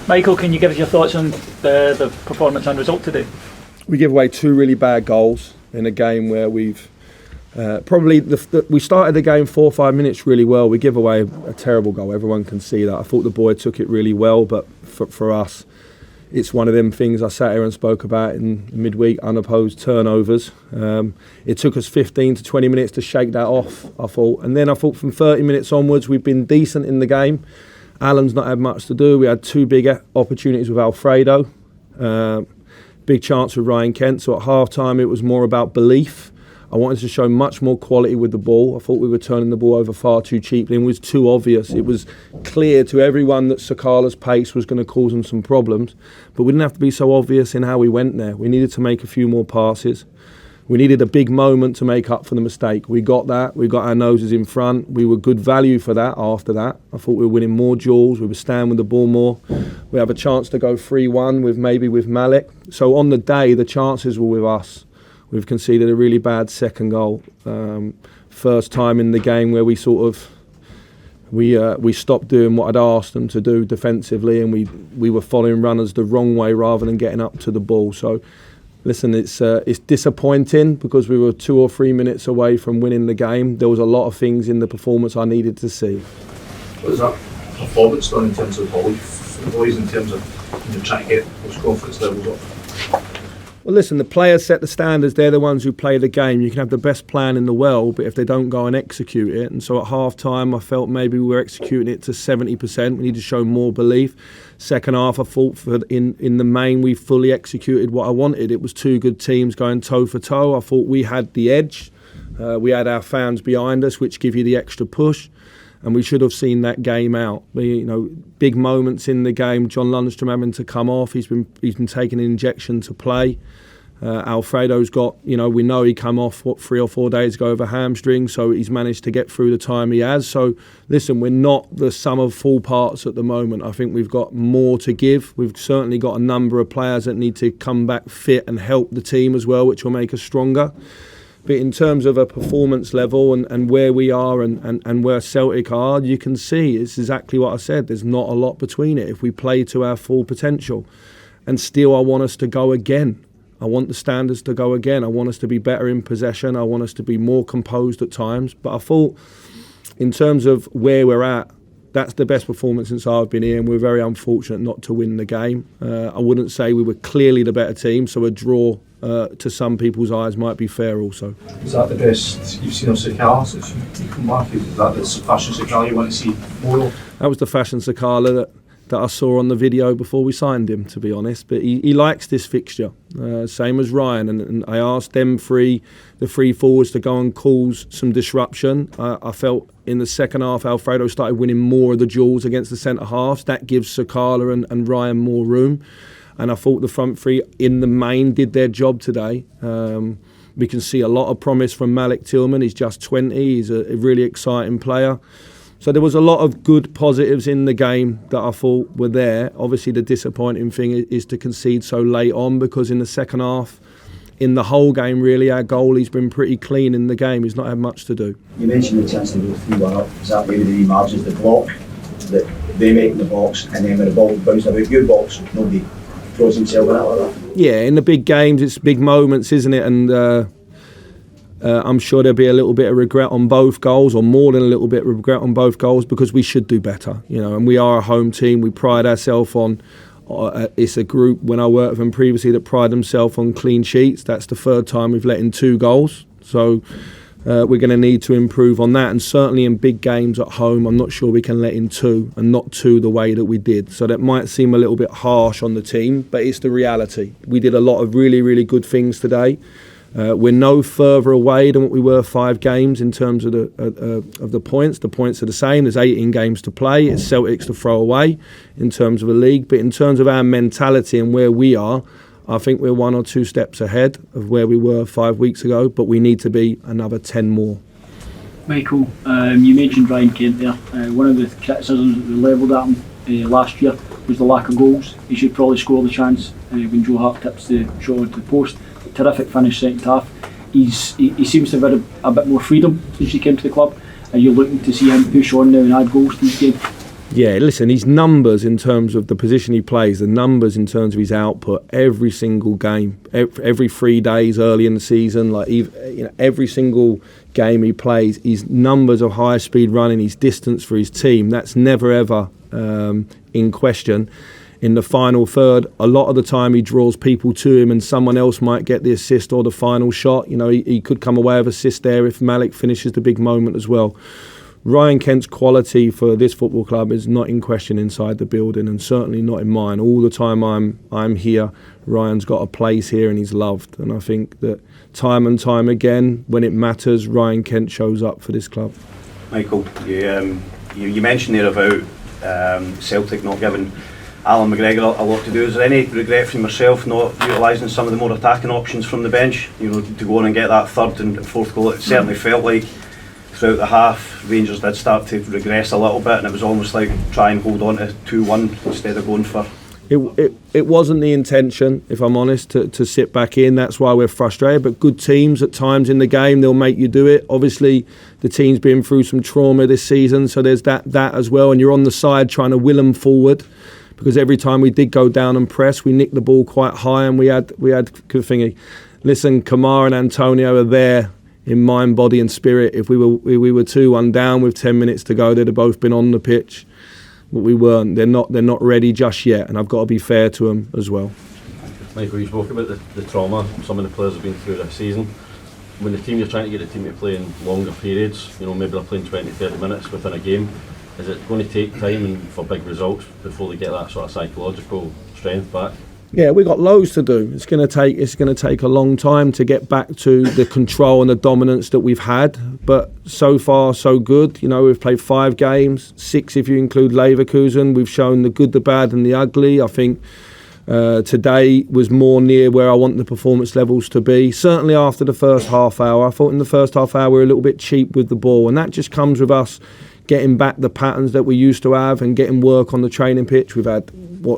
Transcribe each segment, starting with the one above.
Michael, can you give us your thoughts on the performance and result today? We give away 2 really bad goals in a game where we've we started the game 4 or 5 minutes really well. We give away a terrible goal. Everyone can see that. I thought the boy took it really well, but for us, it's one of them things I sat here and spoke about in midweek, unopposed turnovers. It took us 15 to 20 minutes to shake that off, I thought. And then I thought from 30 minutes onwards, we've been decent in the game. Alan's not had much to do. We had 2 big opportunities with Alfredo. Big chance with Ryan Kent. So at half-time, it was more about belief. I wanted to show much more quality with the ball. I thought we were turning the ball over far too cheaply and it was too obvious. It was clear to everyone that Sakala's pace was going to cause him some problems, but we didn't have to be so obvious in how we went there. We needed to make a few more passes. We needed a big moment to make up for the mistake. We got that. We got our noses in front. We were good value for that after that. I thought we were winning more duels. We were staying with the ball more. We have a chance to go 3-1 with Malik. So on the day, the chances were with us. We've conceded a really bad second goal. First time in the game where we stopped doing what I'd asked them to do defensively, and we were following runners the wrong way rather than getting up to the ball. So, listen, it's disappointing because we were 2 or 3 minutes away from winning the game. There was a lot of things in the performance I needed to see. What has that performance done in terms of belief for the boys, in terms of trying to get those confidence levels up? Well, listen, the players set the standards. They're the ones who play the game. You can have the best plan in the world, but if they don't go and execute it. And so at half-time, I felt maybe we were executing it to 70%. We need to show more belief. Second half, I thought in the main, we fully executed what I wanted. It was 2 good teams going toe-for-toe. I thought we had the edge. We had our fans behind us, which give you the extra push. And we should have seen that game out. Big moments in the game. John Lundstrom having to come off. He's been taking an injection to play. Alfredo's got, we know he came off 3 or 4 days ago over hamstring, so he's managed to get through the time he has. So listen, we're not the sum of full parts at the moment. I think we've got more to give. We've certainly got a number of players that need to come back fit and help the team as well, which will make us stronger. But in terms of a performance level and where we are and where Celtic are, you can see it's exactly what I said. There's not a lot between it if we play to our full potential. And still I want us to go again. I want the standards to go again. I want us to be better in possession. I want us to be more composed at times. But I thought in terms of where we're at, that's the best performance since I've been here, and we're very unfortunate not to win the game. I wouldn't say we were clearly the better team, so a draw to some people's eyes might be fair also. Is that the best you've seen of Sakala since you come back? Is that the fashion Sakala you want to see more of? That was the fashion Sakala that I saw on the video before we signed him, to be honest. But he likes this fixture, same as Ryan. And I asked the 3 forwards to go and cause some disruption. I felt in the second half, Alfredo started winning more of the duels against the centre halves. That gives Sakala and Ryan more room. And I thought the front 3 in the main did their job today. We can see a lot of promise from Malik Tillman. He's just 20. He's a really exciting player. So there was a lot of good positives in the game that I thought were there. Obviously, the disappointing thing is to concede so late on, because in the second half, in the whole game, really, our goalie's been pretty clean in the game. He's not had much to do. You mentioned the chance to go 3-1 up. Is that maybe the remargins, the block that they make in the box, and then when the ball bounces about your box, nobody throws himself in it like that? Yeah, in the big games, it's big moments, isn't it? And I'm sure there'll be a little bit of regret on both goals, or more than a little bit of regret on both goals, because we should do better, and we are a home team. We pride ourselves on, it's a group, when I worked with them previously, that pride themselves on clean sheets. That's the 3rd time we've let in 2 goals. So we're going to need to improve on that. And certainly in big games at home, I'm not sure we can let in 2, and not 2 the way that we did. So that might seem a little bit harsh on the team, but it's the reality. We did a lot of really, really good things today. We're no further away than what we were 5 games in terms of the points. The points are the same. There's 18 games to play. It's Celtic's to throw away in terms of the league. But in terms of our mentality and where we are, I think we're 1 or 2 steps ahead of where we were 5 weeks ago. But we need to be another 10 more. Michael, you mentioned Ryan Kent there. One of the criticisms that we levelled at him last year was the lack of goals. He should probably score the chance when Joe Hart tips the shot onto the post. Terrific finish second half. He seems to have had a bit more freedom since he came to the club. Are you looking to see him push on now and add goals to his game? Yeah, listen, his numbers in terms of the position he plays, the numbers in terms of his output, every single game, every 3 days early in the season, like every single game he plays, his numbers of high speed running, his distance for his team, that's never ever in question. In the final third, a lot of the time he draws people to him and someone else might get the assist or the final shot. He could come away with assist there if Malik finishes the big moment as well. Ryan Kent's quality for this football club is not in question inside the building, and certainly not in mine. All the time I'm here, Ryan's got a place here and he's loved. And I think that time and time again, when it matters, Ryan Kent shows up for this club. Michael, you mentioned there about Celtic not giving Alan McGregor a lot to do. Is there any regret from yourself not utilising some of the more attacking options from the bench? To go on and get that third and fourth goal. It certainly felt like throughout the half, Rangers did start to regress a little bit, and it was almost like try and hold on to 2-1 instead of going for. It wasn't the intention, if I'm honest, to sit back in. That's why we're frustrated. But good teams at times in the game, they'll make you do it. Obviously, the team's been through some trauma this season, so there's that as well. And you're on the side trying to will them forward, because every time we did go down and press, we nicked the ball quite high, and we had good thingy. Listen, Kamara and Antonio are there in mind, body and spirit. If we were 2-1 down with 10 minutes to go, they'd have both been on the pitch, but we weren't. They're not ready just yet, and I've got to be fair to them as well. Michael, you spoke about the trauma some of the players have been through this season. When you're trying to get the team to play in longer periods, maybe they're playing 20-30 minutes within a game, is it going to take time and for big results before they get that sort of psychological strength back? Yeah, we've got loads to do. It's going to take a long time to get back to the control and the dominance that we've had. But so far, so good. We've played 5 games, 6 if you include Leverkusen. We've shown the good, the bad, and the ugly. I think today was more near where I want the performance levels to be. Certainly after the first half hour, I thought in the first half hour we were a little bit cheap with the ball, and that just comes with us getting back the patterns that we used to have and getting work on the training pitch. We've had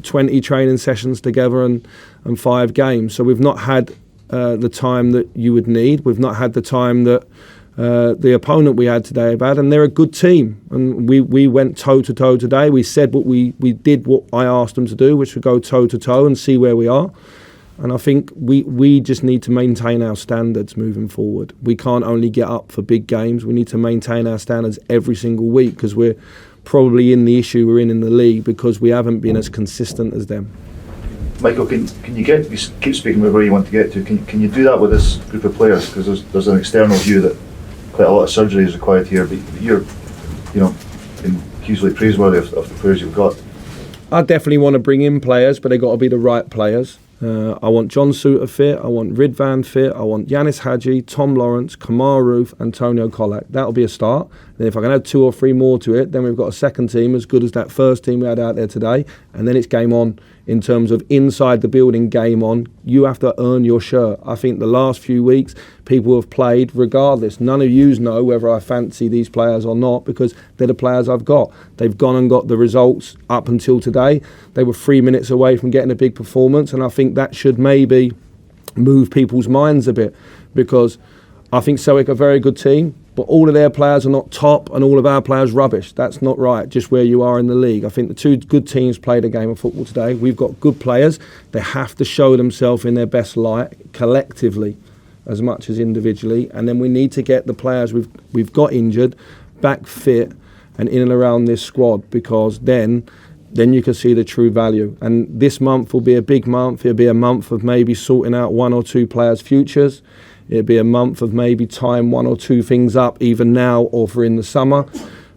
20 training sessions together and 5 games, so we've not had the time that you would need. We've not had the time that the opponent we had today have had, and they're a good team, and we went toe to toe today. We said we did what I asked them to do, which would go toe to toe and see where we are. And I think we just need to maintain our standards moving forward. We can't only get up for big games. We need to maintain our standards every single week, because we're probably in the issue we're in the league because we haven't been as consistent as them. Michael, can you keep speaking with where you want to get to? Can you do that with this group of players? Because there's an external view that quite a lot of surgery is required here, but you're been hugely praiseworthy of the players you've got. I definitely want to bring in players, but they've got to be the right players. I want John Souttar fit, I want Ridvan fit, I want Yanis Hadji, Tom Lawrence, Kamar Roof, Antonio Kolak. That'll be a start. Then if I can add 2 or 3 more to it, then we've got a second team as good as that first team we had out there today, and then it's game on. In terms of inside the building, game on. You have to earn your shirt. I think the last few weeks people have played regardless. None of yous know whether I fancy these players or not, because they're the players I've got. They've gone and got the results up until today. They were 3 minutes away from getting a big performance, and I think that should maybe move people's minds a bit, because I think Celtic are a very good team, but all of their players are not top and all of our players rubbish. That's not right, just where you are in the league. I think the 2 good teams played a game of football today. We've got good players. They have to show themselves in their best light collectively as much as individually, and then we need to get the players we've got injured back fit and in and around this squad, because then you can see the true value. And this month will be a big month. It'll be a month of maybe sorting out 1 or 2 players' futures. It'll be a month of maybe tying 1 or 2 things up, either now or for in the summer.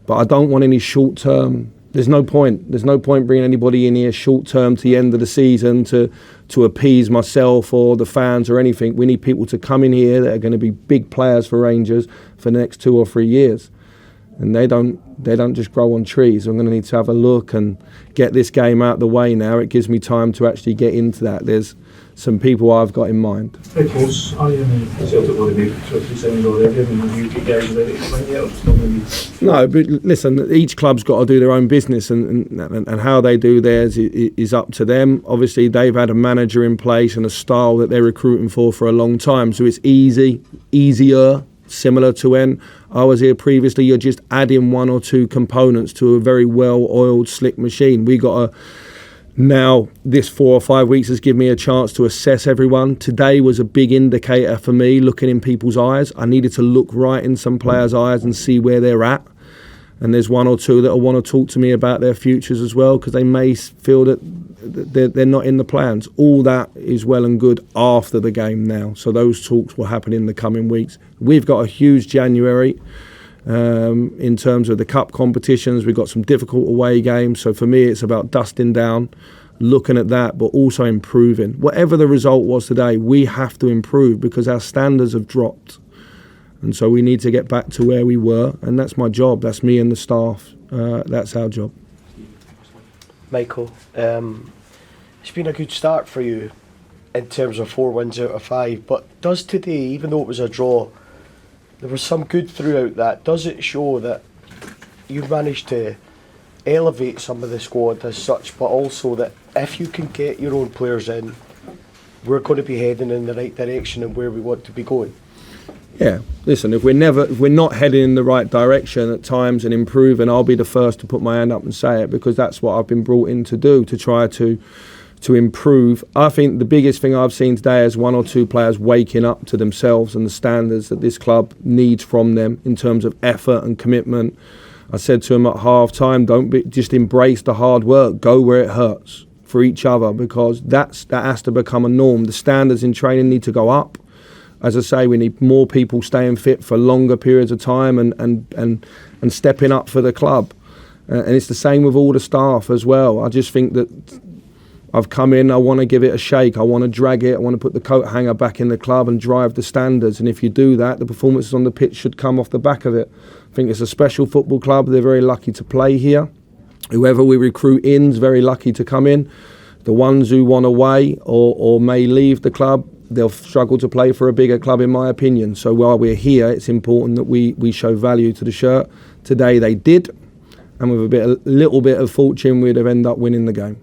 But I don't want any short-term. There's no point. There's no point bringing anybody in here short-term to the end of the season to appease myself or the fans or anything. We need people to come in here that are going to be big players for Rangers for the next 2 or 3 years. And they don't just grow on trees. I'm going to need to have a look and get this game out of the way now. It gives me time to actually get into that. There's some people I've got in mind. How close are you? Celtic will be 2 or 3 signings already. You guys ready to find yet? Or still maybe? No, but listen, each club's got to do their own business, and how they do theirs is up to them. Obviously, they've had a manager in place and a style that they're recruiting for a long time, so it's easier similar to when I was here previously. You're just adding one or two components to a very well-oiled, slick machine. Now, this 4 or 5 weeks has given me a chance to assess everyone. Today was a big indicator for me, looking in people's eyes. I needed to look right in some players' eyes and see where they're at. And there's one or two that will want to talk to me about their futures as well, because they may feel that they're not in the plans. All that is well and good after the game now. So those talks will happen in the coming weeks. We've got a huge January. In terms of the cup competitions, we've got some difficult away games. So for me, it's about dusting down, looking at that, but also improving. Whatever the result was today, we have to improve because our standards have dropped. And so we need to get back to where we were. And that's my job. That's me and the staff. That's our job. Michael, it's been a good start for you in terms of 4 wins out of 5. But does today, even though it was a draw, there was some good throughout that. Does it show that you've managed to elevate some of the squad as such, but also that if you can get your own players in, we're going to be heading in the right direction and where we want to be going? Yeah, listen, if we're not heading in the right direction at times and improving, I'll be the first to put my hand up and say it, because that's what I've been brought in to do, to try to improve. I think the biggest thing I've seen today is 1 or 2 players waking up to themselves and the standards that this club needs from them in terms of effort and commitment. I said to them at half time, just embrace the hard work, go where it hurts for each other, because that has to become a norm. The standards in training need to go up. As I say, we need more people staying fit for longer periods of time and stepping up for the club. And it's the same with all the staff as well. I just think that I've come in, I want to give it a shake, I want to drag it, I want to put the coat hanger back in the club and drive the standards. And if you do that, the performances on the pitch should come off the back of it. I think it's a special football club. They're very lucky to play here. Whoever we recruit in is very lucky to come in. The ones who want away or may leave the club, they'll struggle to play for a bigger club, in my opinion. So while we're here, it's important that we show value to the shirt. Today they did, and with a little bit of fortune, we'd have ended up winning the game.